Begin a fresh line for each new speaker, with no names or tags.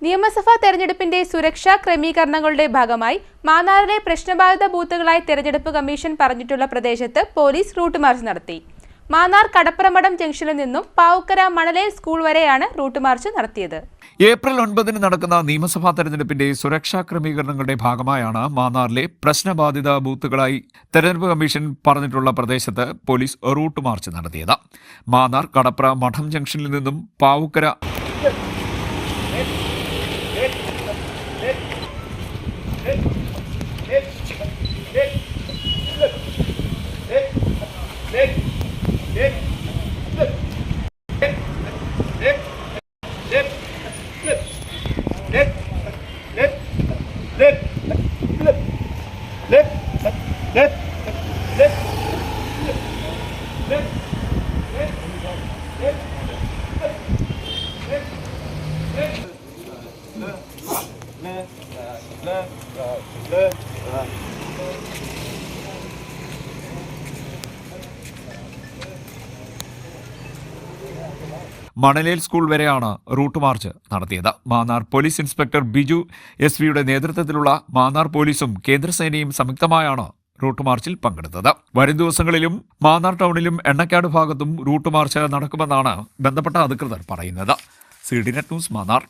നിയമസഭാ തെരഞ്ഞെടുപ്പിന്റെ സുരക്ഷാ ക്രമീകരണങ്ങളുടെ ഭാഗമായി മാന്നാറിലെ പ്രശ്നബാധിത ബൂത്തുകളായി തെരഞ്ഞെടുപ്പ് കമ്മീഷൻ പറഞ്ഞിട്ടുള്ള പ്രദേശത്ത് പോലീസ് റൂട്ട് മാർച്ച് നടത്തി. മാന്നാർ കടപ്രമഠം ജംഗ്ഷനിൽ നിന്നും പാവുക്കര മണലേൽ സ്കൂൾ വരെയാണ് റൂട്ട് മാർച്ച് നടത്തിയത്.
ഏപ്രിൽ 9 നടക്കുന്ന നിയമസഭാ തെരഞ്ഞെടുപ്പിന്റെ സുരക്ഷാ ക്രമീകരണങ്ങളുടെ ഭാഗമായാണ് മാന്നാറിലെ പ്രശ്നബാധിത ബൂത്തുകളായി തെരഞ്ഞെടുപ്പ് കമ്മീഷൻ പറഞ്ഞിട്ടുള്ള പ്രദേശത്ത് പോലീസ് റൂട്ട് മാർച്ച് നടത്തിയത്. മാന്നാർ കടപ്ര മഠം ജംഗ്ഷനിൽ നിന്നും പാവുക്കര മണലേൽ സ്കൂൾ വരെയാണ് റൂട്ട് മാർച്ച് നടത്തിയത്. മാന്നാർ പോലീസ് ഇൻസ്പെക്ടർ ബിജു എസ്.വിയുടെ നേതൃത്വത്തിലുള്ള മാന്നാർ പോലീസും കേന്ദ്രസേനയും സംയുക്തമായാണ് റൂട്ട് മാർച്ചിൽ പങ്കെടുത്തത്. വരും ദിവസങ്ങളിലും മാന്നാർ ടൗണിലും എണ്ണക്കാട് ഭാഗത്തും റൂട്ട് മാർച്ച് നടക്കുമെന്നാണ് ബന്ധപ്പെട്ട അധികൃതർ പറയുന്നത്. CDNet news, Mannar.